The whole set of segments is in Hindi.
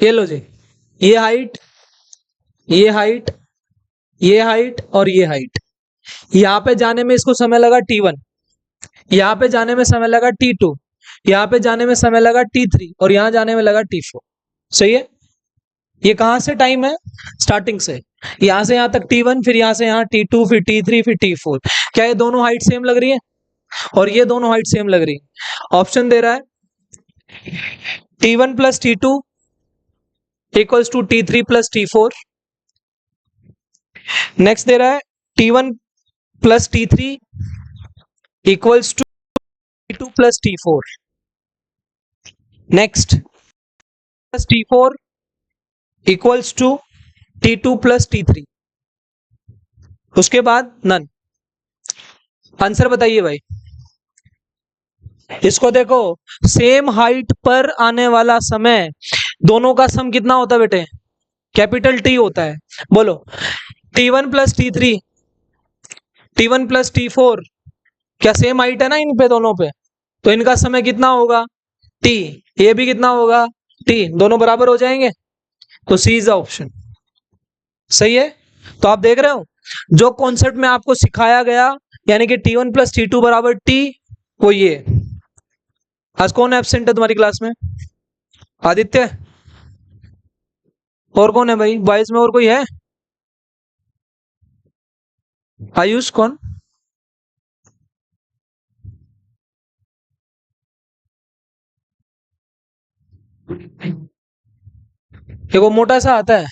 ये लो जी, ये हाइट, ये हाइट, ये हाइट और ये हाइट। यहाँ पे जाने में इसको समय लगा T1, यहाँ पे जाने में समय लगा T2, यहाँ पे जाने में समय लगा T3 और यहाँ जाने में लगा T4। सही है। ये कहां से टाइम है? स्टार्टिंग से। यहां से यहां तक T1, फिर यहां से यहां T2, फिर T3, फिर T4। क्या ये दोनों हाइट सेम लग रही है? और ये दोनों हाइट सेम लग रही है। ऑप्शन दे रहा है T1 plus T2 equals to T3 plus T4। Next दे रहा है T1 plus T3 equals to T2 plus T4। Next plus T4 equals to T2 plus T3। उसके बाद नन। आंसर बताइए भाई। इसको देखो, सेम हाइट पर आने वाला समय दोनों का सम कितना होता है बेटे? कैपिटल T होता है। बोलो, T1 plus T3, T1 plus T4 क्या सेम हाइट है ना इन पे दोनों पे? तो इनका समय कितना होगा? T। ये भी कितना होगा? T। दोनों बराबर हो जाएंगे। तो सी इज द ऑप्शन। सही है। तो आप देख रहे हो, जो कॉन्सेप्ट में आपको सिखाया गया, यानी कि T1 प्लस T2 बराबर T, वो ये। आज कौन एब्सेंट है तुम्हारी क्लास में? आदित्य। और कौन है भाई बॉयज में? और कोई है? आयुष। कौन? एक वो मोटा सा आता है।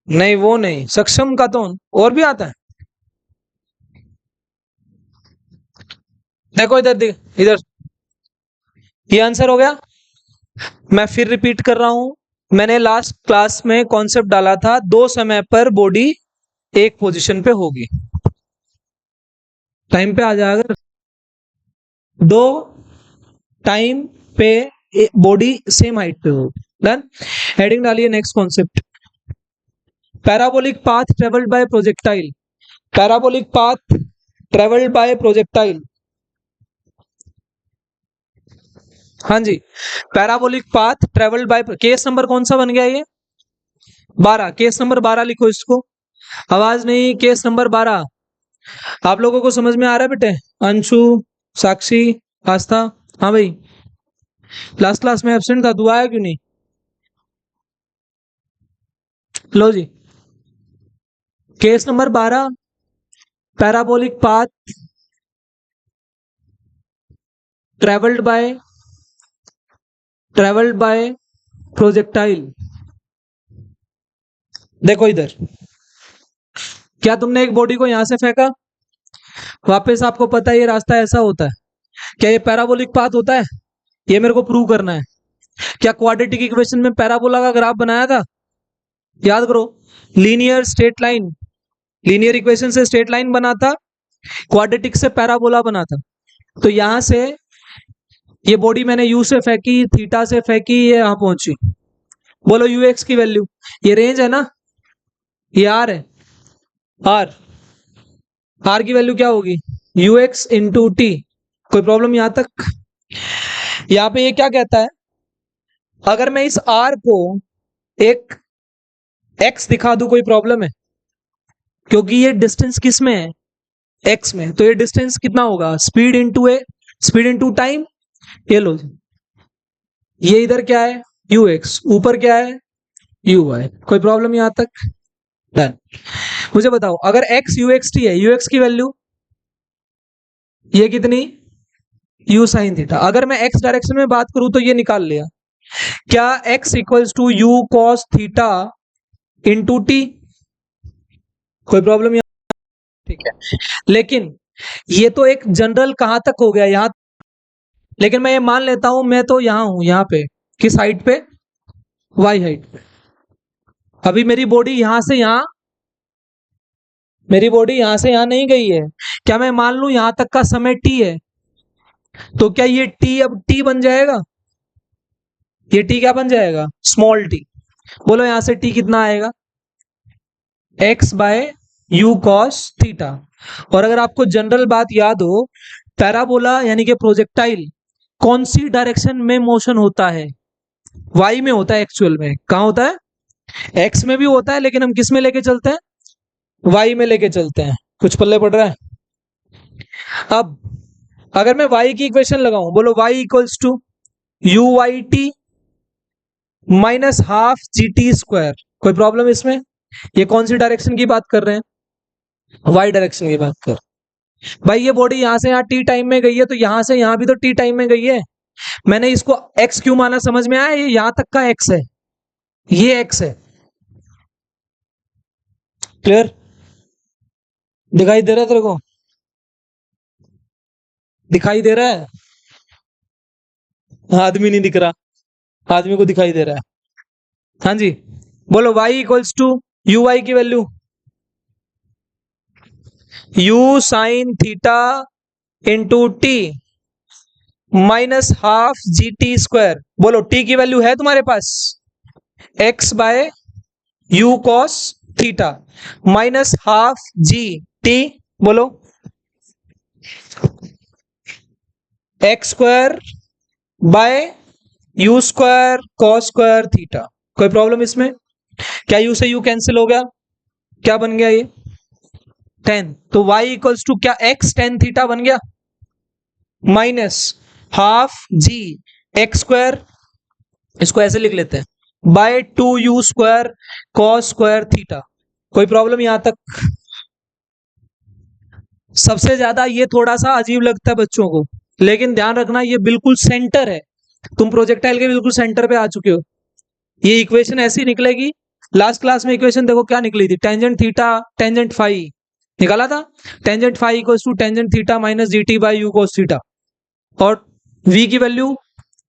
नहीं वो नहीं, सक्षम का तो और भी आता है। देखो इधर, देख इधर। ये आंसर हो गया। मैं फिर रिपीट कर रहा हूं। मैंने लास्ट क्लास में कॉन्सेप्ट डाला था, दो समय पर बॉडी एक पोजीशन पे होगी। टाइम पे आ जाएगा। दो टाइम पे बॉडी सेम हाइट पे होगी। डन। हेडिंग डालिए next concept. Parabolic path travelled by projectile. Parabolic path travelled by projectile. हाँ जी, parabolic path travelled by. Case number कौन सा बन गया ये? 12। केस नंबर 12 लिखो इसको। आवाज नहीं, केस नंबर 12। आप लोगों को समझ में आ रहा है बेटे? अंशु, साक्षी, आस्था। हाँ भाई, लास्ट क्लास में एब्सेंट था, तू आया क्यों नहीं? लो जी, case number 12, parabolic path travelled by projectile. देखो इधर, क्या तुमने एक बॉडी को यहां से फेंका, वापस आपको पता है ये रास्ता ऐसा होता है, क्या ये पैराबोलिक पाथ होता है? ये मेरे को प्रूव करना है। क्या क्वाड्रेटिक इक्वेशन में पैराबोला का ग्राफ बनाया था? याद करो, linear straight line, linear equation से स्ट्रेट लाइन बना था, क्वाड्रेटिक से पैराबोला बना था। तो यहां से ये बॉडी मैंने यू से फेंकी, थीटा से फेंकी, ये यहां पहुंची। बोलो यू एक्स की वैल्यू, ये रेंज है ना, ये आर है। आर, आर की वैल्यू क्या होगी? You x into T. कोई प्रॉब्लम यहां तक? यहां पे ये क्या कहता है, अगर मैं इस आर को एक एक्स दिखा दूं, कोई प्रॉब्लम है? क्योंकि ये डिस्टेंस किस में है? एक्स में। तो ये डिस्टेंस कितना होगा? स्पीड इंटू ए, स्पीड इंटू टाइम। ये लो, ये इधर क्या है? यू एक्स, ऊपर क्या है? You Y. कोई प्रॉब्लम यहां तक? डन। मुझे बताओ, अगर एक्स यू एक्स टी है, यू एक्स की वैल्यू ये कितनी? You sine theta. अगर मैं एक्स डायरेक्शन में बात करूं तो ये निकाल लिया, क्या x equals to U cos theta into T. कोई प्रॉब्लम यहां? ठीक है, लेकिन ये तो एक जनरल कहां तक हो गया यहां। लेकिन मैं ये मान लेता हूं, मैं तो यहां हूं, यहां पे किस हाइट पे? वाई हाइट पे। अभी मेरी बॉडी यहां से यहां, मेरी बॉडी यहां से यहां नहीं गई है। क्या मैं मान लूं यहां तक का समय टी है, तो क्या ये टी अब टी बन जाएगा? ये टी क्या बन जाएगा? Small T. बोलो यहां से टी कितना आएगा? X by you cos theta. और अगर आपको जनरल बात याद हो, पैराबोला यानी कि प्रोजेक्टाइल कौन सी डायरेक्शन में मोशन होता है? वाई में होता है एक्चुअल में। कहाँ होता है? एक्स में भी होता है, लेकिन हम किस में लेके चलते हैं? वाई में लेके चलते हैं। कुछ पल्ले पड़ रहा है? अब अगर मैं वाई की इक्वेशन लगाऊं, बोलो Y equals to you Y T minus half G T square. कोई प्रॉब्लम इसमें? ये कौन सी डायरेक्शन की बात कर रहे हैं? वाई डायरेक्शन की बात कर। भाई ये बॉडी यहां से यहां टी टाइम में गई है, तो यहां से यहां भी तो टी टाइम में गई है। मैंने इसको एक्स क्यों माना, समझ में आया? ये यहां तक का एक्स है, ये एक्स है। क्लियर? दिखाई दे रहा है तेरे को? दिखाई दे रहा है? आदमी नहीं दिख रहा, आदमी को दिखाई दे रहा है। हाँ जी, बोलो y equals to you y की value u sine theta into t minus half G T square. बोलो t की वैल्यू है तुम्हारे पास? x by you cos theta minus half ji t. बोलो x square by u square cos square theta. कोई प्रॉब्लम इसमें? क्या यू से यू कैंसिल हो गया? क्या बन गया ये? टेन। तो y इक्वल्स टू क्या x टेन थीटा बन गया माइनस हाफ जी एक्स स्क्वायर, इसको ऐसे लिख लेते हैं, bye two u square cos square theta. कोई प्रॉब्लम यहां तक? सबसे ज्यादा ये थोड़ा सा अजीब लगता है बच्चों को, लेकिन ध्यान रखना ये बिल्कुल सेंटर है। तुम प्रोजेक्टाइल के बिल्कुल सेंटर पे आ चुके हो। ये इक्वेशन ऐसी निकलेगी। लास्ट क्लास में इक्वेशन देखो क्या निकली थी, टेंजेंट थीटा टेंजेंट फाई निकाला था। Tangent phi equals to tangent theta minus g t by u cos theta, और v की value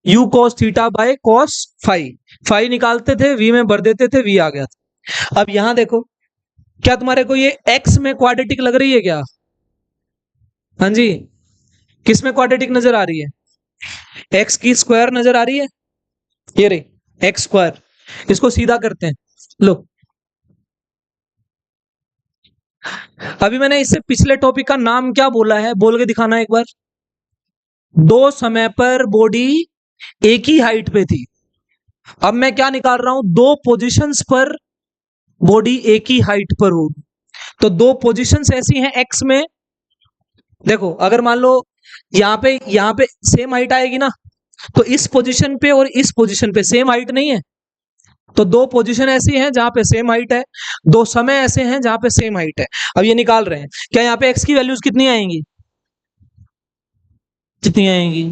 u cos theta by cos phi. Phi निकालते थे, v में भर देते थे, v आ गया था। अब यहां देखो, क्या तुम्हारे को ये x में क्वाड्रेटिक लग रही है क्या? हाँ जी, किस में क्वाड्रेटिक नजर आ रही है? x की स्क्वायर नजर आ रही है, ये रही एक्स स्क्वायर। इसको सीधा करते हैं, लो। अभी मैंने इससे पिछले टॉपिक का नाम क्या बोला है, बोल के दिखाना एक बार। दो समय पर बॉडी एक ही हाइट पे थी। अब मैं क्या निकाल रहा हूं, दो पोजीशंस पर बॉडी एक ही हाइट पर हो। तो दो पोजीशंस ऐसी हैं एक्स में, देखो अगर मान लो यहाँ पे सेम हाइट आएगी ना, तो इस पोजीशन पे और इस पोजीशन पे सेम हाइट नहीं है। तो दो पोजीशन ऐसी हैं जहां पे सेम हाइट है, दो समय ऐसे हैं जहां पे सेम हाइट है। अब ये निकाल रहे हैं, क्या यहाँ पे एक्स की वैल्यूज कितनी आएंगी? कितनी आएंगी?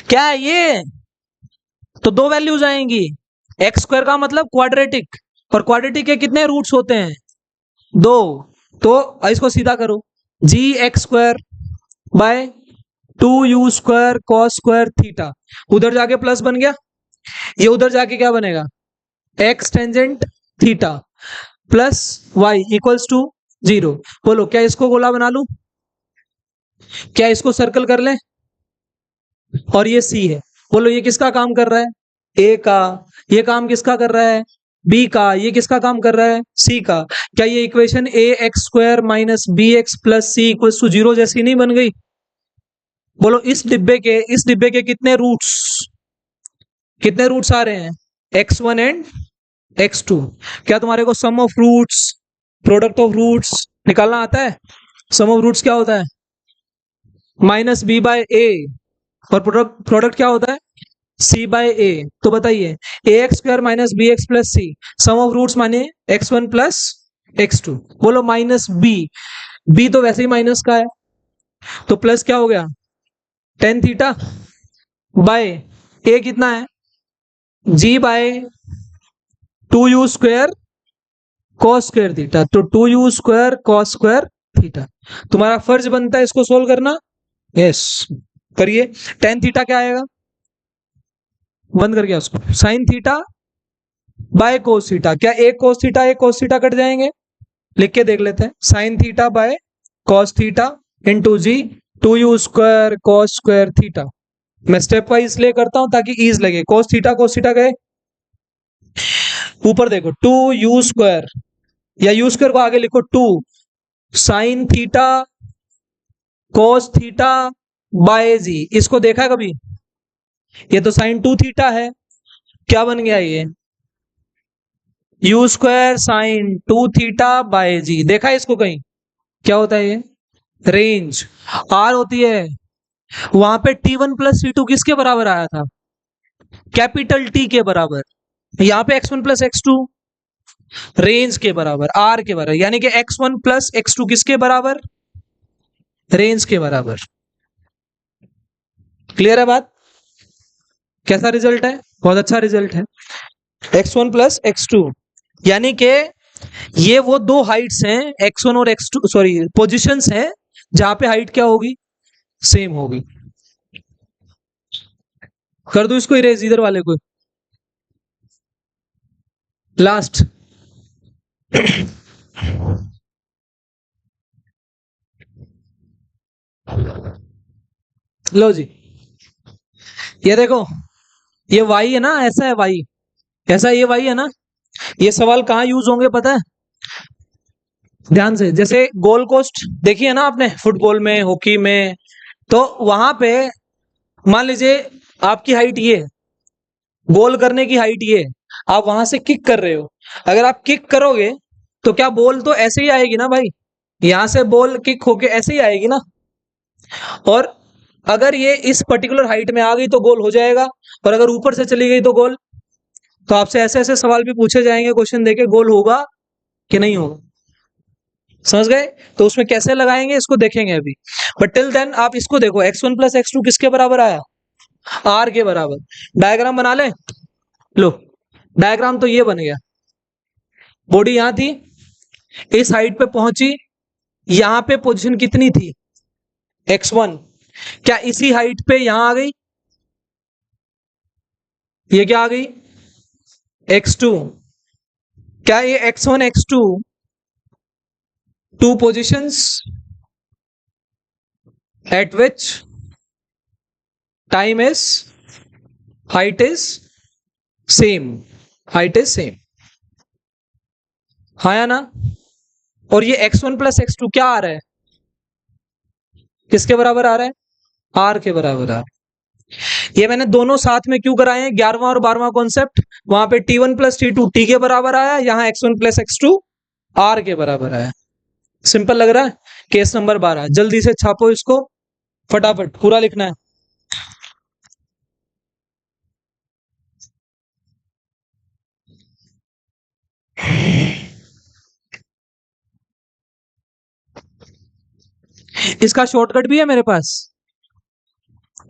क्या है ये? तो दो वैल्यूज आएंगी। एक्स स्क्वायर का मतलब क्वाड्रेटिक, और क्वाड्रेटिक के कितने रूट्स होते हैं? दो। तो इसको सीधा करो, g x square by two u square cos square theta, उधर जाके प्लस बन गया, ये उधर जाके क्या बनेगा? X tangent theta plus y equals to zero. बोलो क्या इसको गोला बना लूं? क्या इसको सर्कल कर लें? और ये सी है। बोलो ये किसका काम कर रहा है? ए का। ये काम किसका कर रहा है? बी का। ये किसका काम कर रहा है? सी का। क्या ये equation A x square minus B x plus C equals to zero जैसी नहीं बन गई? बोलो इस डिब्बे के कितने रूट्स आ रहे हैं? X one and x two. क्या तुम्हारे को sum of roots, product of roots निकालना आता है? सम ऑफ रूट्स क्या होता है? माइनस बी बाय ए, और प्रोडक्ट क्या होता है? C by a. तो बताइए, a x square minus B x plus c, sum of roots माने x one plus x two. बोलो माइनस बी, बी तो वैसे ही माइनस का है, तो प्लस क्या हो गया? टेन थीटा बाय ए कितना है? G by two u square cos square theta, तो two u square cos square theta. तुम्हारा फर्ज बनता है इसको सोल्व करना। यस, करिए। टेन थीटा क्या आएगा? बंद कर गया उसको, sign theta by cos theta. क्या एक कोस थीटा कट जाएंगे? लिख के देख लेते हैं, sine theta by cos theta into g two u square cos square theta. मैं स्टेप वाइज इसलिए करता हूं ताकि ईज लगे। कोस थीटा गए, ऊपर देखो टू यू स्क्वायर, या यू स्क्वायर को आगे लिखो two sine theta cos theta by g. इसको देखा कभी? ये तो साइन 2 थीटा है, क्या बन गया ये u² साइन 2 थीटा बाय जी। देखा है इसको कहीं, क्या होता है ये रेंज आर होती है। वहां पे T1 प्लस T2 किसके बराबर आया था, कैपिटल टी के बराबर। यहाँ पे x1 प्लस x2 रेंज के बराबर, आर के बराबर, यानी कि x1 प्लस x2 किसके बराबर, रेंज के बराबर। क्लियर है बात, कैसा रिजल्ट है, बहुत अच्छा रिजल्ट है। x1 प्लस x2 यानी कि ये वो दो हाइट्स हैं, x1 और x2, सॉरी पोजीशंस हैं जहां पे हाइट क्या होगी, सेम होगी। कर दो इसको इरेज, इधर वाले को लास्ट। लो जी, ये देखो, ये y है ना, ऐसा है y, ऐसा ये y है ना। ये सवाल कहाँ यूज होंगे पता है, ध्यान से, जैसे गोल पोस्ट देखी है ना आपने, फुटबॉल में, हॉकी में, तो वहां पे मान लीजिए आपकी हाइट ये, गोल करने की हाइट ये, आप वहां से किक कर रहे हो, अगर आप किक करोगे तो क्या बॉल तो ऐसे ही आएगी ना भाई, यहां से बॉल किक होके ऐसे ही आएगी ना। और अगर ये इस पर्टिकुलर हाइट में आ गई तो गोल हो जाएगा, और अगर ऊपर से चली गई तो गोल। तो आपसे ऐसे ऐसे सवाल भी पूछे जाएंगे क्वेश्चन देके, गोल होगा कि नहीं होगा, समझ गए। तो उसमें कैसे लगाएंगे इसको देखेंगे अभी, बट टिल देन आप इसको देखो, x1 प्लस x2 किसके बराबर आया, आर के बराबर। डायग्राम बना ले, लो डायग्राम तो ये बन गया, बॉडी यहां थी, इस हाइट पे पहुंची, यहां पे पोजीशन कितनी थी x1, क्या इसी हाइट पे यहां आ गई, ये क्या आ गई x2, क्या ये x1 x2 two positions eight which time is height is same, height is same, हाँ या ना। और ये x1 प्लस x2 क्या आ रहा है, किसके बराबर आ रहा है, आर के बराबर आ रहा है। ये मैंने दोनों साथ में क्यों कराए हैं, 11वां और 12वां कॉन्सेप्ट, वहां पे T1 प्लस T2 टी के बराबर आया, यहाँ x1 प्लस x2 आर के बराबर आया। सिंपल लग रहा है। केस नंबर 12 जल्दी से छापो इसको, फटाफट पूरा लिखना है। इसका शॉर्टकट भी है मेरे पास,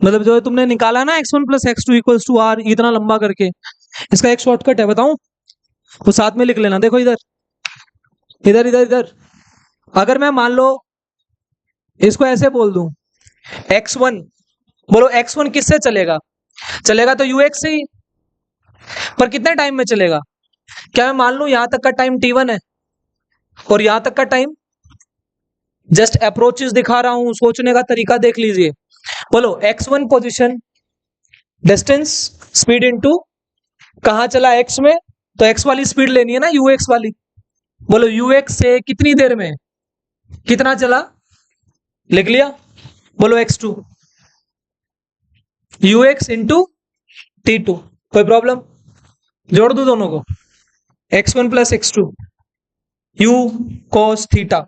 मतलब जो तुमने निकाला ना x1 plus x2 equals to are, इतना लंबा करके, इसका एक शॉर्टकट है, बताऊं, वो साथ में लिख लेना। देखो इधर इधर इधर इधर, अगर मैं मान लो इसको ऐसे बोल दूं, x1, बोलो x1 किससे चलेगा, चलेगा तो ux से ही, पर कितने टाइम में चलेगा, क्या मैं मान लूं यहां तक का टाइम t1 है और यहां तक का टाइम, जस्ट अप्रोचेस दिखा रहा हूं, सोचने का तरीका देख लीजिए। बोलो x1 position, distance, speed into कहां चला x में, तो x वाली स्पीड लेनी है ना, ux वाली। बोलो ux से कितनी देर में कितना चला, लिख लिया। बोलो x2, ux इंटू t2, कोई प्रॉब्लम, जोड़ दो दोनों को, x1 plus x2 u cos theta,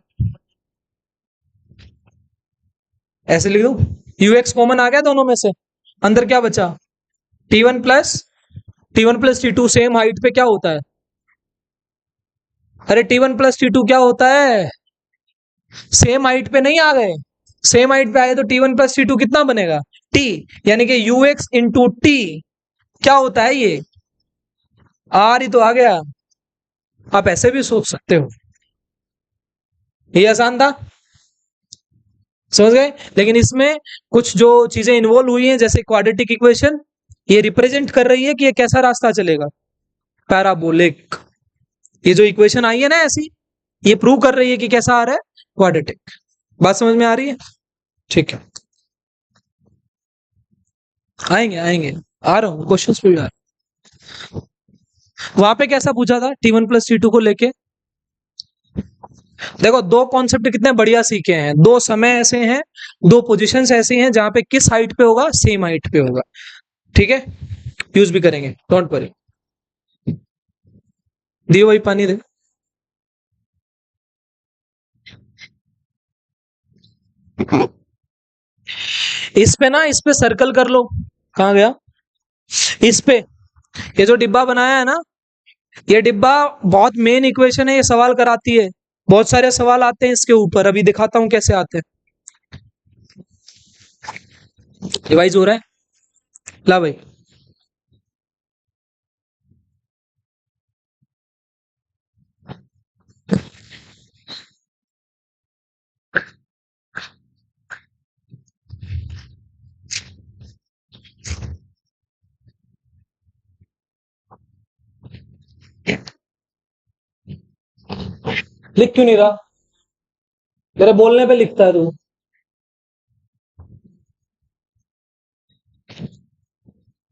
ऐसे लिख दो। ux कॉमन आ गया दोनों में से, अंदर क्या बचा, T1 plus T2 same height पे क्या होता है, अरे T1 प्लस T2 क्या होता है, सेम हाइट पे नहीं आ गए, सेम हाइट पे आए तो T1 प्लस T2 कितना बनेगा, T, यानी कि ux इंटू टी क्या होता है, ये आर ही तो आ गया। आप ऐसे भी सोच सकते हो, ये आसान था, समझ गए। लेकिन इसमें कुछ जो चीजें इन्वॉल्व हुई हैं, जैसे क्वाड्रेटिक इक्वेशन, ये रिप्रेजेंट कर रही है कि ये कैसा रास्ता चलेगा, पैराबोलिक। ये जो इक्वेशन आई है ना ऐसी, ये प्रूव कर रही है कि कैसा आ रहा है, क्वाड्रेटिक। बात समझ में आ रही है, ठीक है, आएंगे आएंगे, आ रहा हूँ क्वेश्चंस पे भी आ रहा हूं। वहां पे कैसा पूछा था T1 प्लस T2 को लेके, देखो दो कॉन्सेप्ट कितने बढ़िया सीखे हैं, दो समय ऐसे हैं, दो पोजीशंस ऐसी हैं जहां पे किस हाइट पे होगा, सेम हाइट पे होगा। ठीक है, यूज भी करेंगे, डोंट वरी। दियो भाई पानी दे। इस पे ना, इस पे सर्कल कर लो। कहाँ गया? इस पे ये जो डिब्बा बनाया है ना, ये डिब्बा बहुत मेन इक्वेशन है, ये सवाल कराती है। बहुत सारे सवाल आते हैं इसके ऊपर, अभी दिखाता हूं कैसे आते हैं। रिवाइज हो रहा है, ला भाई। लिख क्यों नहीं रहा? मेरे बोलने पे लिखता है तू।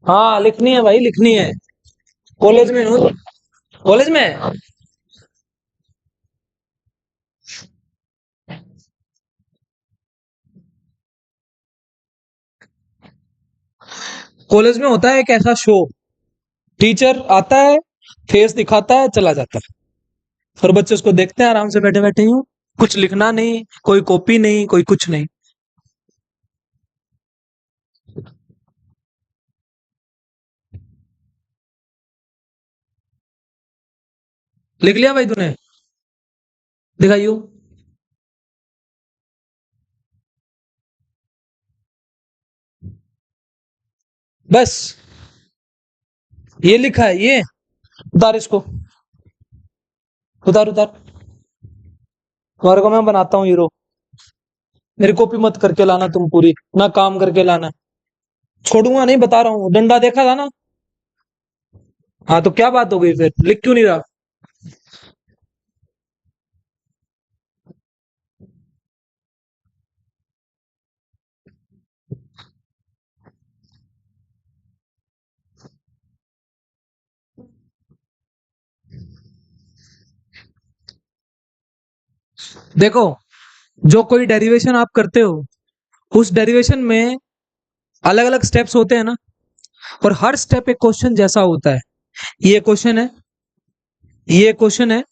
हाँ लिखनी है भाई, लिखनी है। कॉलेज में हूँ, कॉलेज में। कॉलेज में होता है एक ऐसा शो, टीचर आता है, फेस दिखाता है, चला जाता है, और बच्चे उसको देखते हैं आराम से बैठे बैठे यूं, कुछ लिखना नहीं, कोई कॉपी नहीं, कोई कुछ नहीं। लिख लिया भाई तूने? दिखाइयो। बस ये लिखा है ये। उतार इसको, उतार उतार। तुम्हारे को मैं बनाता हूँ हीरो। मेरी कॉपी मत करके लाना तुम पूरी, ना काम करके लाना। छोड़ूंगा नहीं, बता रहा हूँ, डंडा देखा था ना। हाँ तो क्या बात हो गई फिर, लिख क्यों नहीं रहा? देखो, जो कोई डेरिवेशन आप करते हो, उस डेरिवेशन में अलग अलग स्टेप्स होते हैं ना, और हर स्टेप एक क्वेश्चन जैसा होता है। ये क्वेश्चन है, ये क्वेश्चन है,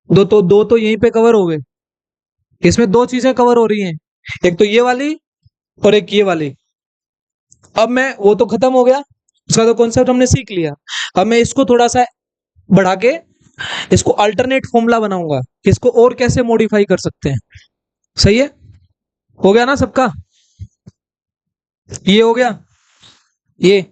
दो तो यहीं पे कवर हो गए। इसमें दो चीजें कवर हो रही हैं, एक तो ये वाली और एक ये वाली। अब मैं, वो तो खत्म हो गया, उसका तो कॉन्सेप्ट हमने सीख लिया। अब मैं इसको थोड़ा सा बढ़ा के इसको अल्टरनेट फॉर्मूला बनाऊंगा कि इसको और कैसे मॉडिफाई कर सकते हैं। सही है? हो गया ना सबका? ये हो गया, ये।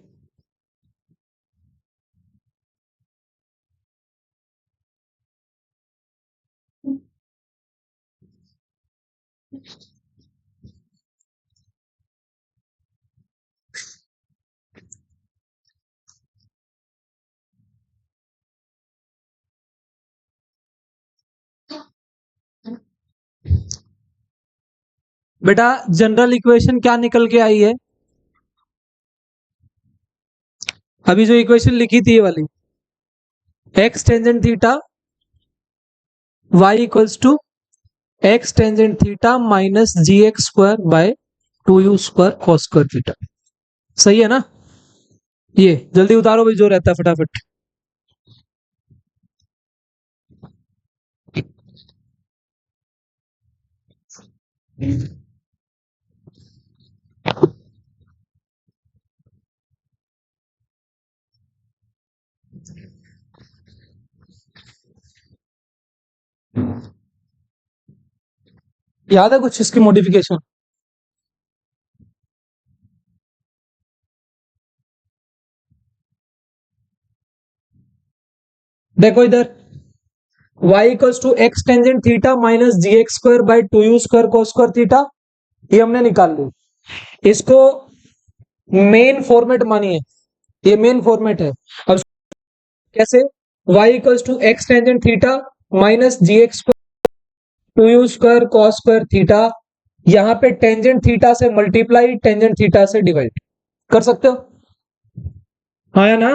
बेटा जनरल इक्वेशन क्या निकल के आई है? अभी जो इक्वेशन लिखी थी ये वाली, x tangent theta y equals to x tangent theta minus g x square by 2u² cos square theta. सही है ना? ये जल्दी उतारो भाई, जो रहता है फटाफट। याद है कुछ इसकी मॉडिफिकेशन? देखो इधर, y equals to x tangent theta minus g x square by 2u² cos square theta, ये हमने निकाल ली। इसको मेन फॉर्मेट मानिए, ये मेन फॉर्मेट है। अब कैसे? y equals to x tangent theta minus g x 2u² cos square theta, यहाँ पे टेंजेंट थीटा से मल्टीप्लाई, टेंजेंट थीटा से डिवाइड कर सकते हो। हाँ या ना?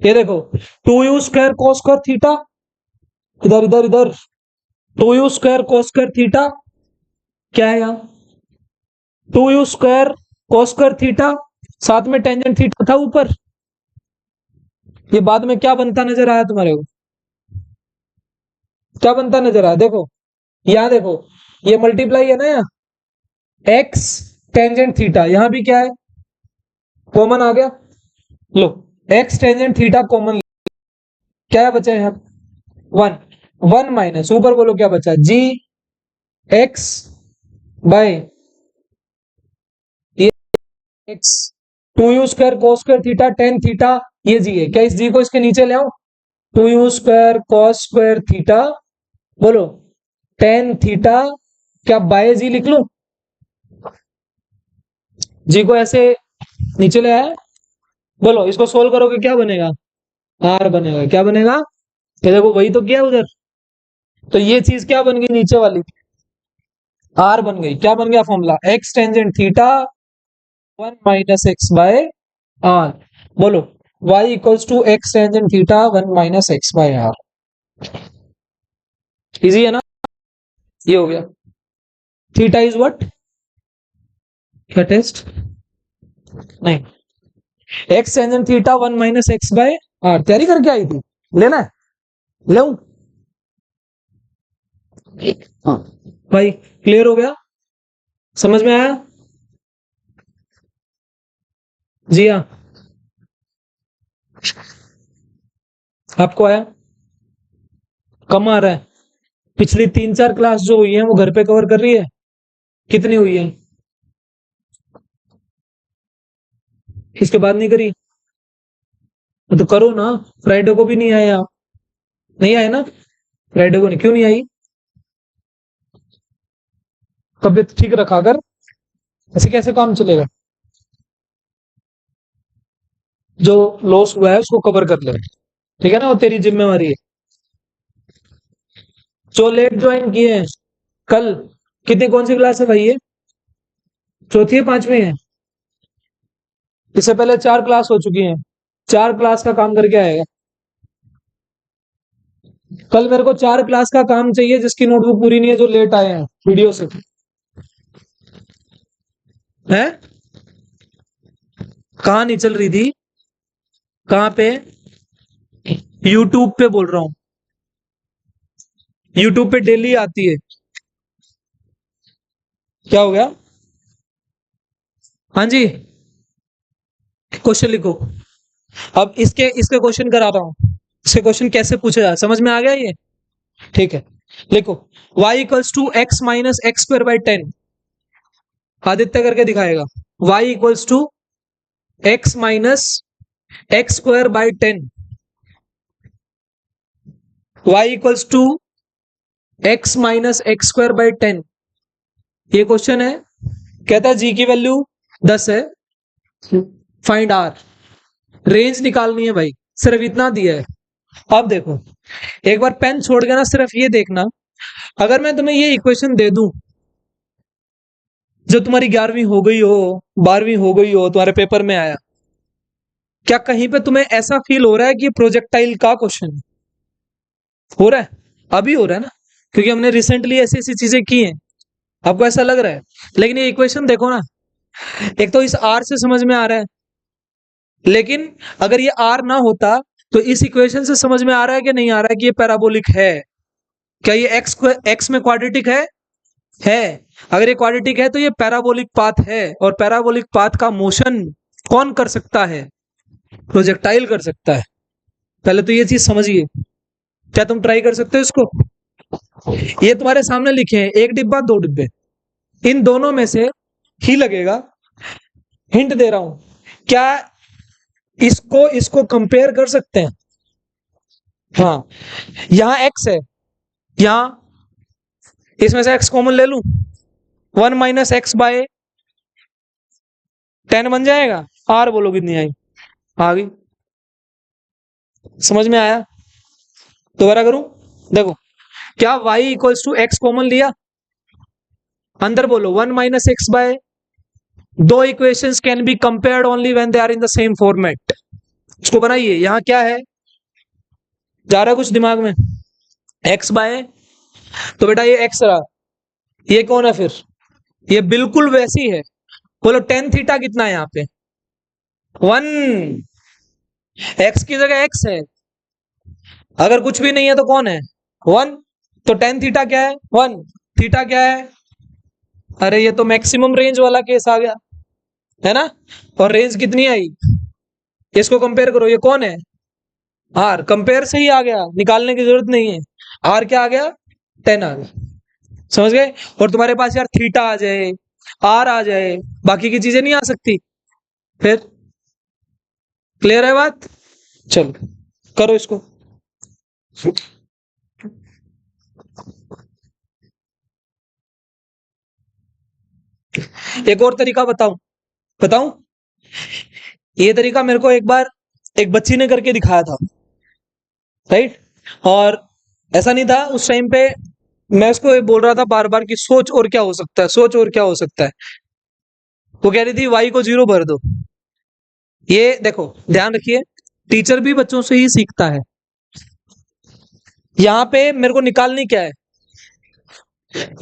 ये देखो, 2u² cos स्क्वायर थीटा, इधर इधर इधर, 2u² cos स्क्वायर थीटा क्या है यहाँ, 2u² cos स्क्वायर थीटा साथ में टेंजेंट थीटा था ऊपर। ये बाद में क्या बनता नजर आया तुम्हारे को? क्या बनता नजर आया? देखो यहां देखो, ये मल्टीप्लाई है ना, यहाँ एक्स टेंजेंट थीटा, यहां भी क्या है, कॉमन आ गया। लो, एक्स टेंजेंट थीटा कॉमन, क्या बचा यहाँ? वन। वन माइनस ऊपर बोलो क्या बचा, g x by x, two u square cos square theta tan theta, ये जी है। क्या इस जी को इसके नीचे ले आओ? Two u square cos square theta, बोलो टेन थीटा, क्या बाय जी लिख लूं? जी को ऐसे नीचे ले आया, बोलो इसको सोल्व करोगे क्या बनेगा? आर बनेगा। क्या बनेगा? ये देखो वही तो किया उधर, तो ये चीज क्या बन गई नीचे वाली? आर बन गई। क्या बन गया formula? X tangent theta one minus x by R. बोलो y equals to x tangent theta one minus x by R. Easy है ना? ये हो गया। Theta is what? क्या टेस्ट? नहीं, x tangent theta one minus x by R. तैयारी करके आई थी, लेना है? ले हाँ भाई, क्लियर हो गया? समझ में आया? जी हाँ, आपको आया? कम आ रहा है? पिछली 3-4 क्लास जो हुई है वो घर पे कवर कर रही है? कितनी हुई है? इसके बाद नहीं करी? तो करो ना, फ्राइडे को भी नहीं आए आप? नहीं आए ना फ्राइडे को? नहीं, क्यों नहीं आई? तबियत ठीक रखा कर, ऐसे कैसे काम चलेगा? जो लॉस हुआ है उसको कवर कर ले, ठीक है ना? वो तेरी जिम्मेवारी है। जो लेट ज्वाइन किए हैं कल, कितनी कौन सी क्लास है भाई ये? चौथी है पांचवी है? इससे पहले 4 क्लास हो चुकी हैं, 4 क्लास का काम करके आएगा। कल मेरे को 4 क्लास का काम चाहिए जिसकी नोटबुक पूरी नहीं है, जो लेट आए हैं वीडियो से। है? कहाँ नहीं चल रही थी? कहाँ पे? यूट्यूब पे बोल रहा हूँ, यूट्यूब पे डेली आती है। क्या हो गया? हाँ जी, क्वेश्चन लिखो। अब इसके इसके क्वेश्चन करा रहा हूँ, इसके क्वेश्चन कैसे पूछे जाए, समझ में आ गया ये? ठीक है, लिखो y equals to x minus x square by 10। Aditya करके दिखाएगा। y equals to x minus x square by 10। y equals to x minus x square by 10। ये क्वेश्चन है, कहता है जी की वैल्यू 10 है, फाइंड आर। रेंज निकालनी है भाई, सिर्फ इतना दिया है। अब देखो, एक बार पेन छोड़ के ना सिर्फ ये देखना, अगर मैं तुम्हें ये इक्वेशन दे दूं जो तुम्हारी 11वीं हो गई हो, 12वीं हो गई हो, तुम्हारे पेपर में आया, क्या कहीं पे तुम्हें ऐसा फील हो रहा है कि प्रोजेक्टाइल का क्वेश्चन हो रहा है? अभी हो रहा है ना, क्योंकि हमने रिसेंटली ऐसी ऐसी चीजें की हैं, आपको ऐसा लग रहा है। लेकिन ये इक्वेशन देखो ना, एक तो इस आर से समझ में आ रहा है, लेकिन अगर ये आर ना होता तो इस इक्वेशन से समझ में आ रहा है कि नहीं आ रहा है कि ये पैराबोलिक है? क्या ये एक्स में क्वाड्रेटिक है? अगर ये क्वाड्रेटिक है तो ये पैराबोलिक पाथ है, और पैराबोलिक पाथ का मोशन कौन कर सकता है? प्रोजेक्टाइल कर सकता है। पहले तो ये चीज समझिए। क्या तुम ट्राई कर सकते हो इसको? ये तुम्हारे सामने लिखे हैं, एक डिब्बा दो डिब्बे, इन दोनों में से ही लगेगा। हिंट दे रहा हूं, क्या इसको इसको कंपेयर कर सकते हैं? हाँ, यहां एक्स है, यहां इसमें से एक्स कॉमन ले लूं, वन माइनस एक्स बाय 10 बन जाएगा। आर बोलो कितनी आई? आ गई। समझ में आया? दोबारा करूं? देखो, क्या y equals to x common लिया, अंदर बोलो वन माइनस एक्स बाय, दो equations can be compared only when they are in the same format. इसको बनाइए। यहां क्या है, जा रहा है कुछ दिमाग में? एक्स बाय, तो बेटा ये एक्स रहा, ये कौन है फिर? ये बिल्कुल वैसी है। बोलो टेन थीटा कितना है यहाँ पे? वन। एक्स की जगह एक्स है, अगर कुछ भी नहीं है तो कौन है? वन। तो टेन थीटा क्या है? वन। थीटा क्या है? अरे ये तो मैक्सिमम रेंज वाला केस आ गया, है ना? और रेंज कितनी आई? इसको कंपेयर करो, ये कौन है? आर। कंपेयर से ही आ गया, निकालने की जरूरत नहीं है। आर क्या आ गया? 10 आ गया। समझ गए? और तुम्हारे पास यार थीटा आ जाए, आर आ जाए, बाकी की चीजें नहीं आ सकती फिर? क्लियर है बात? चलो करो इसको। एक और तरीका बताऊं? बताऊं? ये तरीका मेरे को एक बार एक बच्ची ने करके दिखाया था, राइट? और ऐसा नहीं था उस टाइम पे, मैं उसको ये बोल रहा था बार बार कि सोच और क्या हो सकता है, सोच और क्या हो सकता है। वो कह रही थी वाई को 0 भर दो। ये देखो, ध्यान रखिए, टीचर भी बच्चों से ही सीखता है। यहाँ पे मेरे को निकालनी क्या है?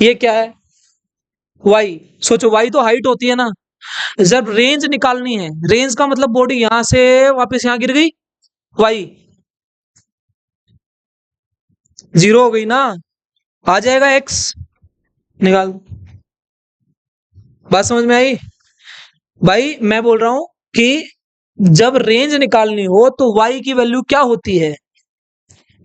ये क्या है? वाई। सोचो, वाई तो हाइट होती है ना। जब रेंज निकालनी है, रेंज का मतलब बॉडी यहां से वापस यहां गिर गई, वाई 0 हो गई ना, आ जाएगा एक्स। निकाल। बात समझ में आई? भाई मैं बोल रहा हूं कि जब रेंज निकालनी हो तो वाई की वैल्यू क्या होती है?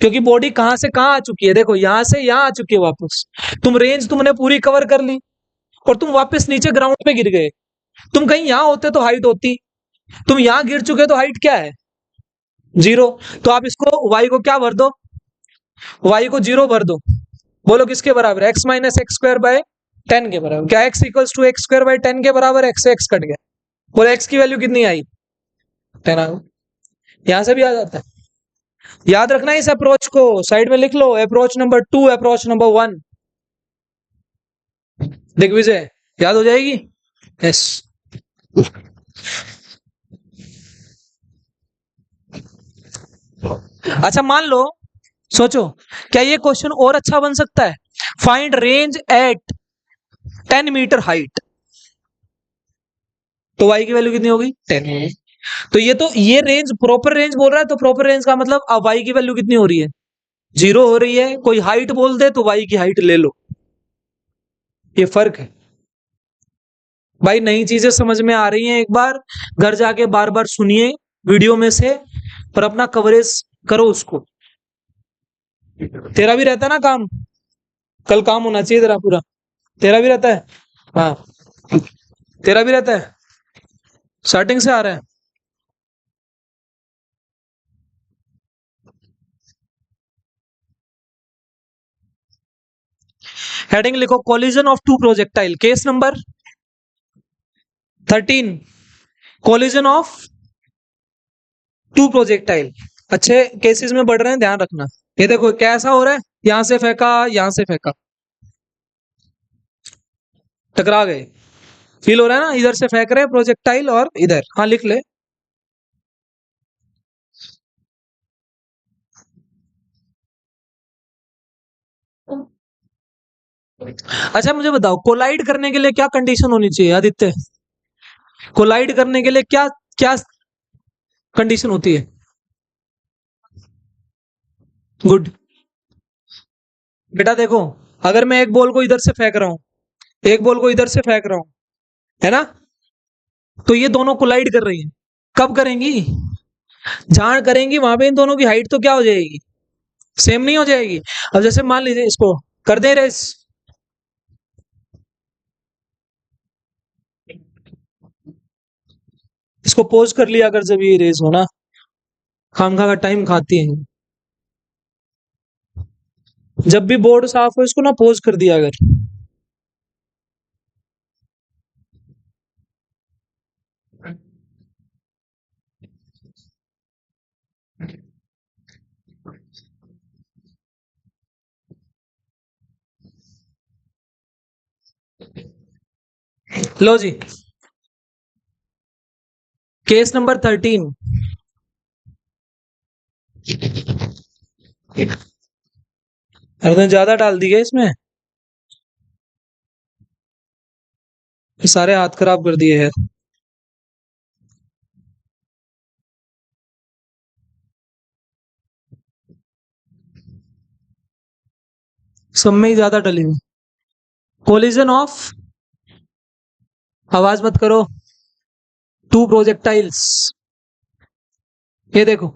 क्योंकि बॉडी कहां से कहां आ चुकी है, देखो यहां से यहां आ चुकी है वापस। तुम रेंज तुमने पूरी कवर कर ली और तुम वापस नीचे ग्राउंड पे गिर गए। तुम कहीं यहां होते तो हाइट होती, तुम यहां गिर चुके तो हाइट क्या है? 0। तो आप इसको वाई को क्या भर दो? वाई को 0 भर दो। बोलो किसके बराबर? X minus x square by 10 के बराबर। क्या x equals to x square by 10 के बराबर? एक्स से एक्स कट गया। बोलो एक्स की वैल्यू कितनी आई? 10 आ गई। यहां से भी आ जाता है। याद रखना इस अप्रोच को, साइड में लिख लो, approach number 2, approach number 1। Digvijay, याद हो जाएगी? यस। अच्छा मान लो, सोचो, क्या ये क्वेश्चन और अच्छा बन सकता है? Find range at 10 metre height. तो वाई की वैल्यू कितनी होगी? 10। तो ये रेंज प्रॉपर रेंज बोल रहा है, तो प्रॉपर रेंज का मतलब अब वाई की वैल्यू कितनी हो रही है? 0 हो रही है। कोई हाइट बोल दे तो वाई की हाइट ले लो। ये फर्क है भाई। नई चीजें समझ में आ रही हैं, एक बार घर जाके बार बार सुनिए वीडियो में से, और अपना कवरेज करो उसको। तेरा भी रहता है ना काम, कल काम होना चाहिए तेरा पूरा। तेरा भी रहता है? हाँ, तेरा भी रहता है, स्टार्टिंग से आ रहा है। हेडिंग लिखो, collision of two projectile, case number 13, collision of two projectile. अच्छे केसेस में बढ़ रहे हैं, ध्यान रखना। ये देखो कैसा हो रहा है, यहां से फेंका, यहां से फेंका, टकरा गए। फील हो रहा है ना, इधर से फेंक रहे हैं प्रोजेक्टाइल और इधर। हाँ लिख ले। अच्छा मुझे बताओ, कोलाइड करने के लिए क्या कंडीशन होनी चाहिए आदित्य? कोलाइड करने के लिए क्या क्या कंडीशन होती है? गुड। बेटा देखो, अगर मैं एक बॉल को इधर से फेंक रहा हूं, एक बॉल को इधर से फेंक रहा हूं, है ना? तो ये दोनों कोलाइड कर रही हैं। कब करेंगी? जहां करेंगी वहां पे इन दोनों की हाइट तो क्या हो जाएगी? सेम नहीं हो जाएगी? अब जैसे मान लीजिए इसको कर दे रेस, इसको पोज कर लिया अगर, जब ये रेस हो ना, खामखा का टाइम खाती है। जब भी बोर्ड साफ हो इसको ना पोज कर दिया अगर। लो जी, केस नंबर 13। अरे ज्यादा डाल दी है इसमें, सारे हाथ खराब कर दिए हैं। सब में ही ज्यादा डली हुई। कोलिजन ऑफ, आवाज मत करो, टू प्रोजेक्टाइल्स। ये देखो,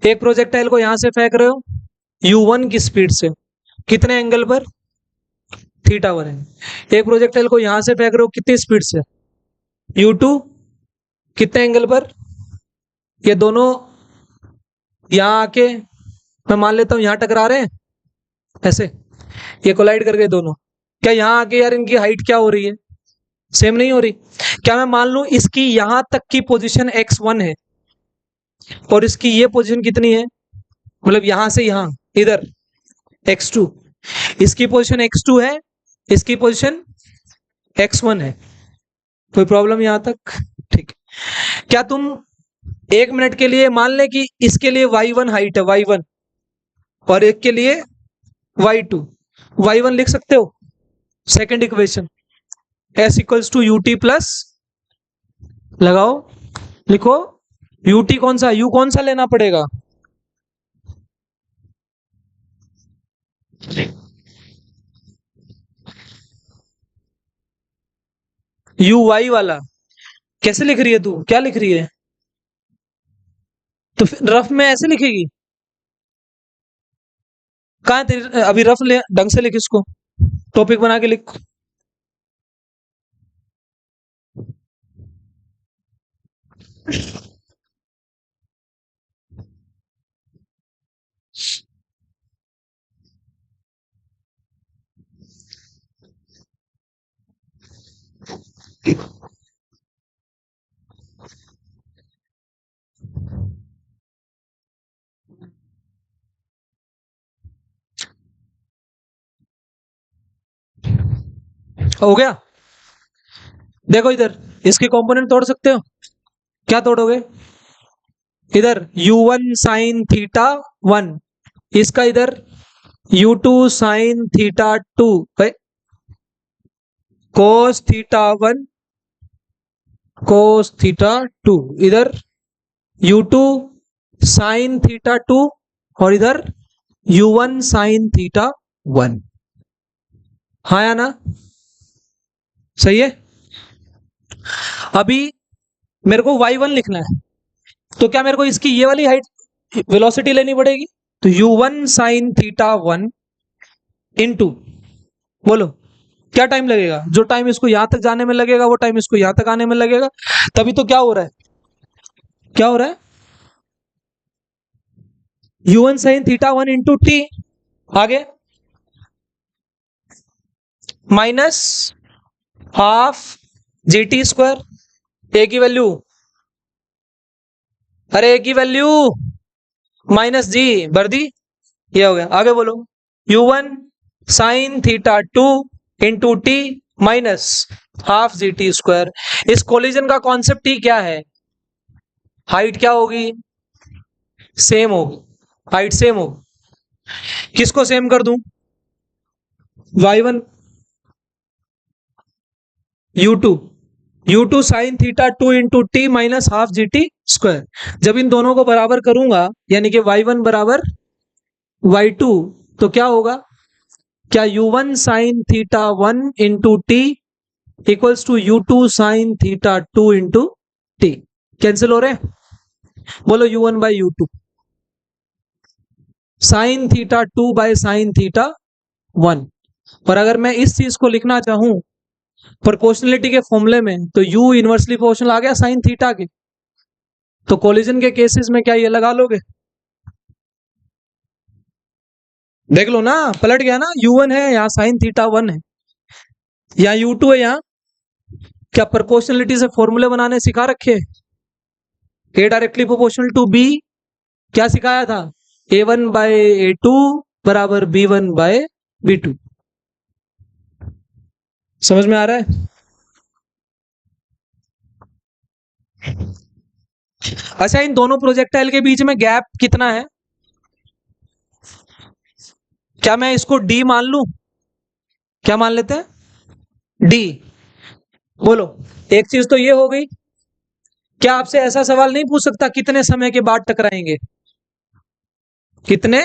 एक प्रोजेक्टाइल को यहां से फेंक रहे हो u1 की स्पीड से, कितने एंगल पर, θ1 है। एक प्रोजेक्टाइल को यहां से फेंक रहे हो कितनी स्पीड से, u2, कितने एंगल पर। ये दोनों यहां आके, मैं मान लेता हूं यहां टकरा रहे हैं, ऐसे ये कोलाइड कर गए दोनों। क्या यहां आके यार इनकी हाइट क्या हो रही है, सेम नहीं हो रही। क्या मैं मान लूं इसकी यहां तक की पोजीशन x1 है और इसकी ये पोजीशन कितनी है, मतलब यहां से यहां इधर x2, इसकी पोजीशन x2 है, इसकी पोजीशन x1 है। कोई प्रॉब्लम यहां तक, ठीक। क्या तुम एक मिनट के लिए मान ले कि इसके लिए y1 हाइट है, y1, और एक के लिए y2, y1 लिख सकते हो second equation, s equals to ut plus, लगाओ, लिखो ut कौन सा, u कौन सा लेना पड़ेगा, uy वाला। कैसे लिख रही है तू, क्या लिख रही है, तो रफ में ऐसे लिखेगी, कहाँ तेरी अभी रफ ले, ढंग से लिख इसको, टॉपिक बना के लिख। हो गया। देखो इधर इसके कंपोनेंट तोड़ सकते हो, क्या तोड़ोगे, इधर u1 साइन थीटा 1, इसका इधर u2 sine theta 2, cos theta 1 cos theta 2, इधर u2 साइन थीटा 2 और इधर u1 साइन थीटा 1। हाँ या ना, सही है। अभी मेरे को y1 लिखना है, तो क्या मेरे को इसकी ये वाली हाइट वेलोसिटी लेनी पड़ेगी, तो u1 साइन थीटा 1 इनटू, बोलो क्या टाइम लगेगा, जो टाइम इसको यहां तक जाने में लगेगा वो टाइम इसको यहां तक आने में लगेगा। तभी तो क्या हो रहा है, क्या हो रहा है, u1 sine theta 1 into t, आगे minus half G T square, a की वैल्यू, अरे ए की वैल्यू माइनस जी भर दी, ये हो गया। आगे बोलो u1 sine theta 2 into t minus half G T square. इस कोलिजन का कॉन्सेप्ट ही क्या है, हाइट क्या होगी, सेम होगी, हाइट सेम होगी। किसको सेम कर दूं, y1 u2 sine theta 2 into t minus half G T square. जब इन दोनों को बराबर करूंगा यानी कि y1 बराबर y2, तो क्या होगा, क्या u1 sine theta 1 into t equals to u2 sine theta 2 into t, cancel हो रहे हैं, बोलो u1 by u2, sine theta 2 by sine theta 1। और अगर मैं इस चीज को लिखना चाहूं प्रोपोर्शनलिटी के फॉर्मूले में, तो u इनवर्सली प्रोपोर्शनल आ गया साइन थीटा के, तो कोलिजन के केसेस में क्या ये लगा लोगे, देख लो ना, पलट गया ना, u1 है यहाँ साइन थीटा 1 है, यहाँ u2 है यहाँ। क्या प्रोपोर्शनलिटी से फॉर्मूले बनाने सिखा रखे, ए डायरेक्टली प्रोपोर्शनल टू बी, क्या सिखाया था, a1 बाय a2 बराबर b1 बाय b2। समझ में आ रहा है। अच्छा, इन दोनों प्रोजेक्टाइल के बीच में गैप कितना है, क्या मैं इसको d मान लूं, क्या मान लेते हैं d, बोलो। एक चीज तो ये हो गई, क्या आपसे ऐसा सवाल नहीं पूछ सकता कितने समय के बाद टकराएंगे, कितने,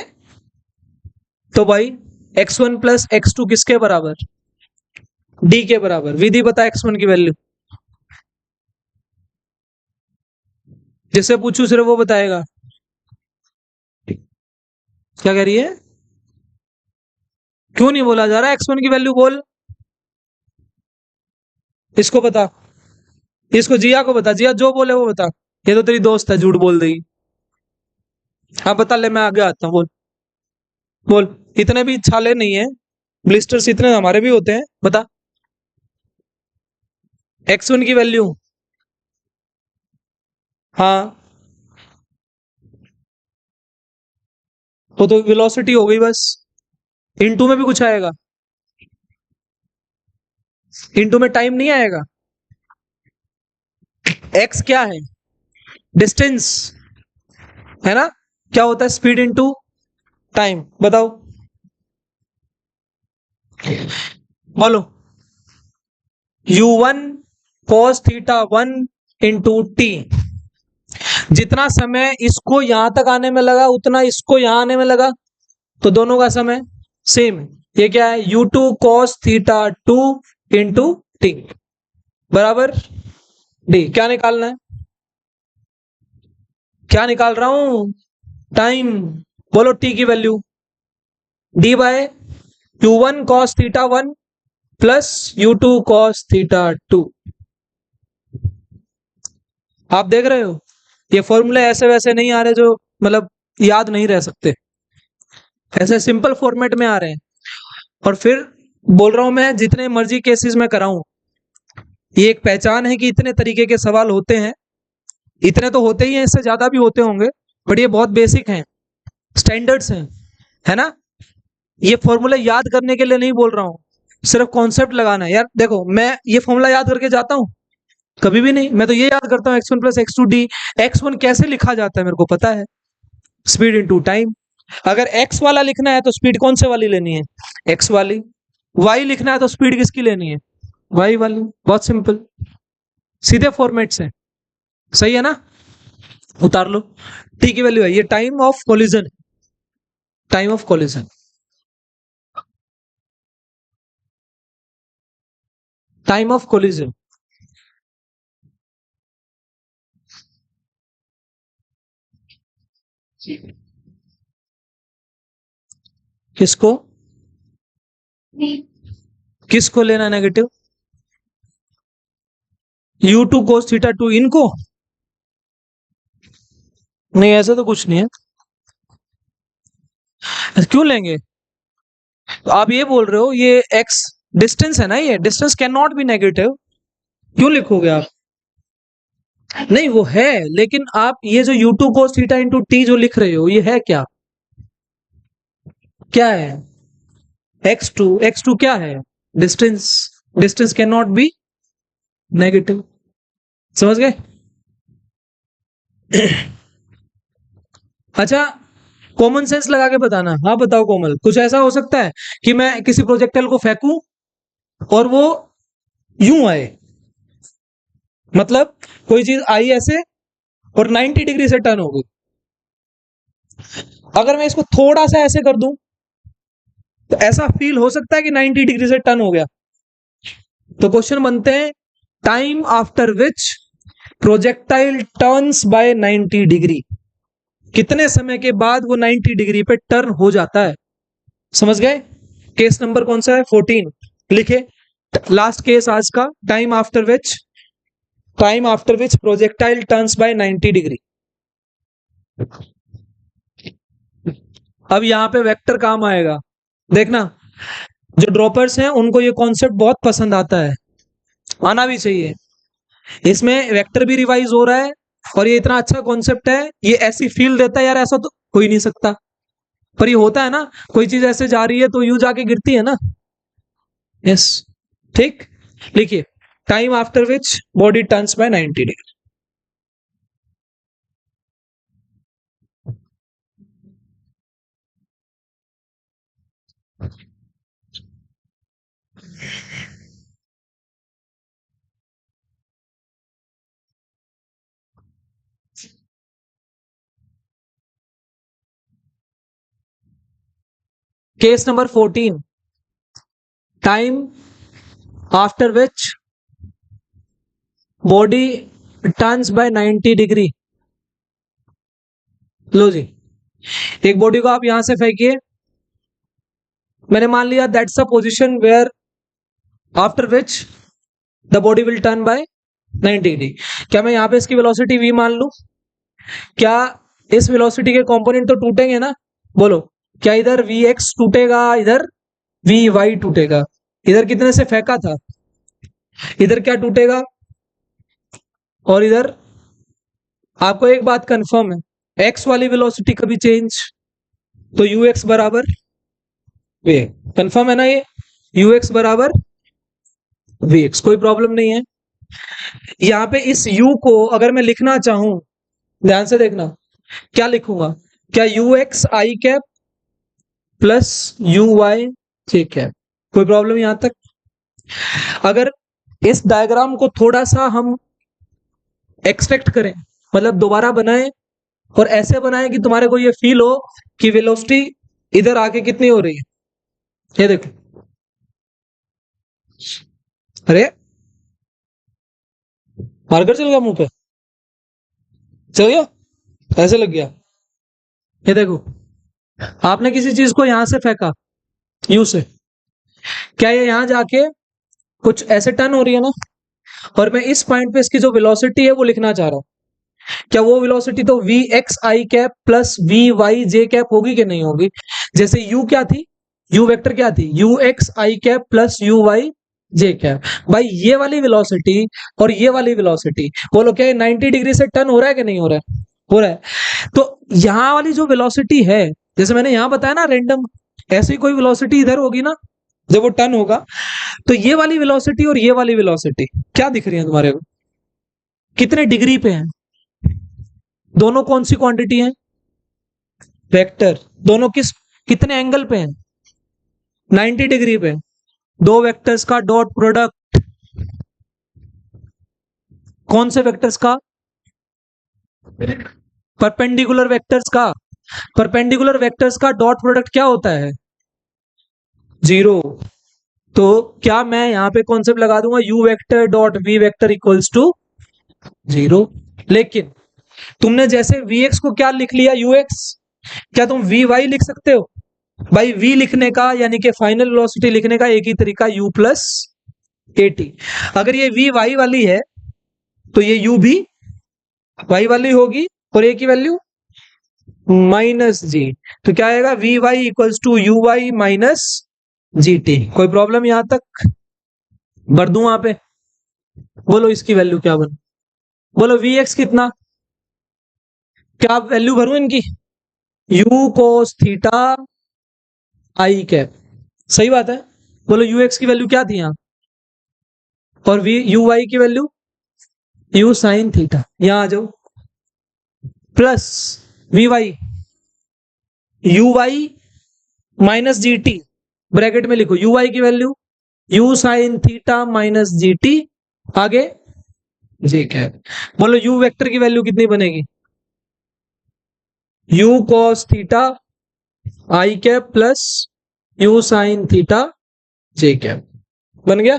तो भाई x1 प्लस x2 किसके बराबर? डी के बराबर। विधि बता x1 की वैल्यू। जिससे पूछू सिर्फ वो बताएगा। क्या कह रही है? क्यों नहीं बोला जा रहा? x1 की वैल्यू बोल। इसको बता, इसको जिया को बता। जिया जो बोले वो बता। ये तो तेरी दोस्त है, झूठ बोल देगी। हाँ बता ले, मैं आगे आता हूँ। बोल बोल। इतने भी छाले नहीं है, ब्लिस्टर्स इतने हमारे भी होते हैं। बता x1 की वैल्यू। हाँ तो वेलोसिटी हो गई बस। इनटू में भी कुछ आएगा? इनटू में टाइम नहीं आएगा। x क्या है? डिस्टेंस है ना। क्या होता है? Speed into time. बताओ बोलो। u1 cos theta 1 into T. जितना समय इसको यहां तक आने में लगा उतना इसको यहां आने में लगा, तो दोनों का समय सेम है। ये क्या है? u2 cos theta 2 into T बराबर डी। क्या निकालना है? क्या निकाल रहा हूं? टाइम। बोलो टी की value. D by u1 cos theta 1 plus u2 cos theta 2। आप देख रहे हो ये फॉर्मूले ऐसे वैसे नहीं आ रहे जो मतलब याद नहीं रह सकते, ऐसे सिंपल फॉर्मेट में आ रहे हैं। और फिर बोल रहा हूं मैं, जितने मर्जी केसेस में कराऊं, ये एक पहचान है कि इतने तरीके के सवाल होते हैं। इतने तो होते ही हैं, इससे ज्यादा भी होते होंगे, बट ये बहुत बेसिक हैं, स्टैंडर्ड्स हैं, है ना। ये फॉर्मूला याद करने के लिए नहीं बोल रहा हूँ, सिर्फ कॉन्सेप्ट लगाना है। यार देखो, मैं ये फॉर्मूला याद करके जाता हूँ? कभी भी नहीं। मैं तो ये याद करता हूँ x1 plus x to D. x1 कैसे लिखा जाता है मेरे को पता है, स्पीड इनटू टाइम। अगर x वाला लिखना है तो स्पीड कौन से वाली लेनी है? x वाली। y लिखना है तो स्पीड किसकी लेनी है? y वाली। बहुत सिंपल, सीधे फॉर्मेट से। सही है ना। उतार लो। t की वैल्यू है, ये time of collision, time of collision, time of collision. किसको? किसको लेना नेगेटिव? u2 cos थीटा 2 इनको? नहीं ऐसा तो कुछ नहीं है। क्यों लेंगे? तो आप ये बोल रहे हो ये x डिस्टेंस है ना, ये distance can not be negative. क्यों लिखोगे आप? नहीं वो है, लेकिन आप ये जो u2 cos theta into T जो लिख रहे हो, ये है क्या? क्या है? x2, x2 क्या है? Distance. Distance can not be negative. समझ गए? अच्छा, कॉमन सेंस लगा के बताना। हाँ बताओ कोमल, कुछ ऐसा हो सकता है कि मैं किसी प्रोजेक्टाइल को फेंकूं और वो यूं आए, मतलब कोई चीज आई ऐसे और 90 डिग्री से टर्न हो गई। अगर मैं इसको थोड़ा सा ऐसे कर दूं तो ऐसा फील हो सकता है कि 90 डिग्री से टर्न हो गया। तो क्वेश्चन बनते हैं, time after which projectile turns by 90 degree. कितने समय के बाद वो 90 डिग्री पे टर्न हो जाता है? समझ गए? केस नंबर कौन सा है? 14 लिखे। लास्ट केस आज का, time after which projectile turns by 90 degree. अब यहां पे वेक्टर काम आएगा, देखना। जो ड्रॉपर्स हैं उनको ये कॉन्सेप्ट बहुत पसंद आता है, आना भी चाहिए। इसमें वेक्टर भी रिवाइज हो रहा है और ये इतना अच्छा कॉन्सेप्ट है, ये ऐसी फील देता है यार, ऐसा तो हो ही नहीं सकता। पर ये होता है ना, कोई चीज ऐसे जा रही है तो यूं जाके गिरती है ना। यस, ठीक। लिखिए, time after which body turns by 90 degree. Case number 14, time after which body turns by 90 degree. लो जी, एक बॉडी को आप यहां से फेंकिए, मैंने मान लिया that's a position where after which the body will turn by 90 degree. क्या मैं यहां पे इसकी वेलोसिटी v मान लूं? क्या इस वेलोसिटी के कंपोनेंट तो टूटेंगे ना? बोलो, क्या इधर vx टूटेगा, इधर vy टूटेगा? इधर कितने से फेंका था, इधर क्या टूटेगा, और इधर आपको एक बात कंफर्म है, x वाली वेलोसिटी कभी चेंज, तो ux बराबर वे, कंफर्म है ना ये, ux बराबर vx, कोई प्रॉब्लम नहीं है। यहां पे इस u को अगर मैं लिखना चाहूं, ध्यान से देखना, क्या लिखूंगा, क्या ux i cap plus uy j cap, कोई प्रॉब्लम यहां तक? अगर इस डायग्राम को थोड़ा सा हम एक्सट्रैक्ट करें, मतलब दोबारा बनाएं, और ऐसे बनाएं कि तुम्हारे को ये फील हो कि वेलोसिटी इधर आके कितनी हो रही है, ये देखो, अरे मार्कर चल गया मुंह पे, चल गया, ऐसे लग गया, ये देखो, आपने किसी चीज को यहां से फेंका यू से, क्या ये यहां जाके कुछ ऐसे टर्न हो रही है ना, और मैं इस पॉइंट पे इसकी जो वेलोसिटी है वो लिखना चाह रहा हूं, क्या वो वेलोसिटी तो v x i cap plus v y j cap होगी कि नहीं होगी? जैसे यू क्या थी, यू वेक्टर क्या थी, u x i cap plus u y j cap. भाई ये वाली वेलोसिटी और ये वाली वेलोसिटी, बोलो क्या 90 डिग्री से टर्न हो रहा है कि नहीं हो रहा है? हो रहा है। तो यहां वाली जो वेलोसिटी है, जैसे मैंने यहां बताया ना रैंडम, ऐसी कोई वेलोसिटी इधर होगी ना जब वो टर्न होगा, तो ये वाली वेलोसिटी और ये वाली वेलोसिटी क्या दिख रही है तुम्हारे को, कितने डिग्री पे है? दोनों कौन सी क्वांटिटी है? वेक्टर। दोनों कितने एंगल पे हैं? 90 डिग्री पे। दो वेक्टर्स का डॉट प्रोडक्ट, कौन से वेक्टर्स का? परपेंडिकुलर वेक्टर्स का। परपेंडिकुलर वेक्टर्स का डॉट प्रोडक्ट क्या होता है? 0। तो क्या मैं यहां पे कॉन्सेप्ट लगा दूंगा, u vector dot v vector equals to 0। लेकिन तुमने जैसे vx को क्या लिख लिया, ux, क्या तुम vy लिख सकते हो? भाई v लिखने का यानी कि फाइनल वेलोसिटी लिखने का एक ही तरीका u प्लस एटी। अगर ये v y वाली है तो ये u भी y वाली होगी, और a की वैल्यू माइनस जी, तो क्या आएगा, v y equals to you y minus g t. कोई प्रॉब्लम यहां तक? भर दूं वहां पे, बोलो इसकी वैल्यू क्या बन, बोलो वी एक्स कितना, क्या वैल्यू भरूं इनकी, you cos theta i cap, सही बात है। बोलो यू एक्स की वैल्यू क्या थी यहां, और वी यू वाई की वैल्यू यू साइन थीटा, यहां आ जाओ, plus v y u y minus g t, bracket में लिखो यू वाई की value u sine theta minus g t, आगे जे कैप। बोलो यू वेक्टर की वैल्यू कितनी बनेगी, u cos theta i cap plus u sine theta j cap. बन गया?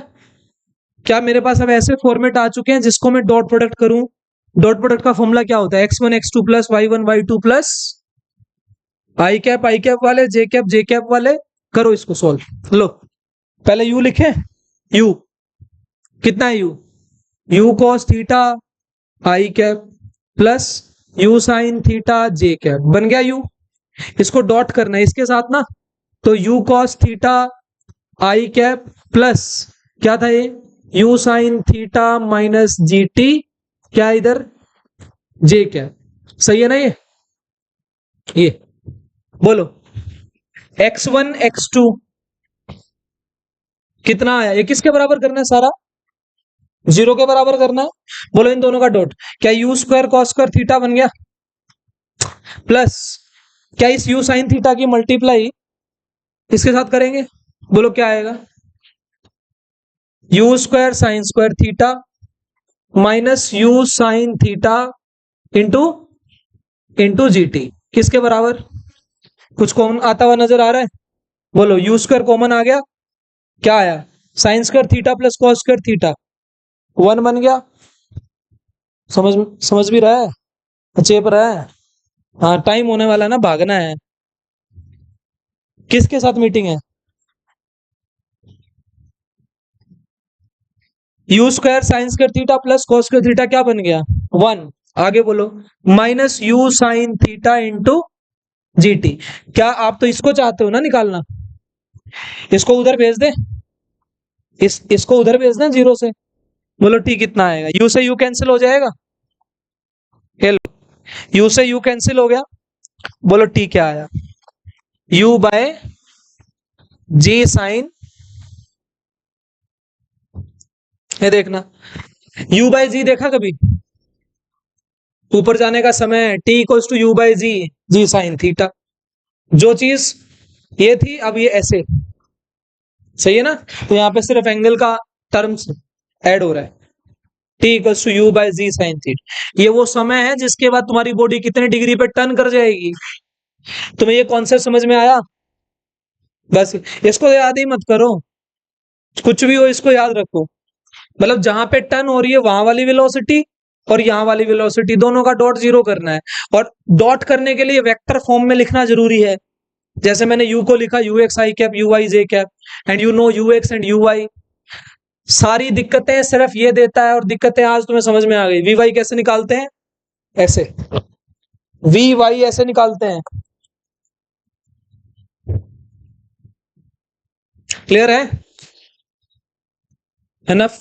क्या मेरे पास अब ऐसे फॉर्मेट आ चुके हैं जिसको मैं डॉट प्रोडक्ट करूं? डॉट प्रोडक्ट का फॉर्मूला क्या होता है, x1 x2 plus y1 y2 plus आई कैप वाले जे कैप वाले। करो इसको सॉल्व, लो पहले u लिखे, u कितना है, you cos theta i cap plus u sine theta j cap, बन गया u। इसको डॉट करना है इसके साथ ना, तो you cos theta i cap plus क्या था ये, you sine theta minus g T, क्या इधर जे कैप, सही है ना ये बोलो x1 x2 कितना आया, ये किसके बराबर करना है, सारा 0 के बराबर करना है। बोलो इन दोनों का डॉट, क्या you square cos square theta बन गया, प्लस क्या इस यू साइन थीटा की मल्टीप्लाई इसके साथ करेंगे, बोलो क्या आएगा, you square sine square theta minus you sine theta into into G T, किसके बराबर? कुछ कौन आता हुआ नजर आ रहा है? बोलो यू स्क्वायर कॉमन आ गया, क्या आया, sine square theta plus cos square theta, 1 बन गया। समझ समझ भी रहा है, चेप रहा है। हाँ टाइम होने वाला है ना, भागना है। किसके साथ मीटिंग है? You square sine square theta plus cos square theta क्या बन गया, 1। आगे बोलो, minus you sine theta into G T. क्या आप तो इसको चाहते हो ना निकालना, इसको उधर भेज दे, इसको उधर भेज दें जीरो से। बोलो टी कितना आएगा, यू से यू कैंसिल हो जाएगा, हेलो, यू से यू कैंसिल हो गया। बोलो टी क्या आया, यू बाय जी साइन, ये देखना, यू बाय जी देखा कभी, ऊपर जाने का समय t equals to u by g, g sine theta. जो चीज ये थी अब ये ऐसे, सही है ना। तो यहाँ पे सिर्फ एंगल का टर्म्स ऐड हो रहा है, t equals to u by g sine theta. ये वो समय है जिसके बाद तुम्हारी बॉडी कितने डिग्री पे टर्न कर जाएगी। तुम्हें ये कॉन्सेप्ट समझ में आया? बस इसको याद ही मत करो, कुछ भी हो इसको याद रखो। मतलब जहां पे टर्न हो रही है वहां वाली वेलोसिटी और यहाँ वाली वेलोसिटी दोनों का डॉट जीरो करना है। और डॉट करने के लिए वेक्टर फॉर्म में लिखना जरूरी है। जैसे मैंने यू को लिखा u x i cap u y j cap, and you know u x and u y. सारी दिक्कतें सिर्फ ये देता है, और दिक्कतें आज तुम्हें समझ में आ गई। वी वाई कैसे निकालते हैं, ऐसे, वी वाई ऐसे निकालते हैं। क्लियर है? एनफ?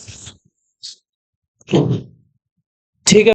ठीक है।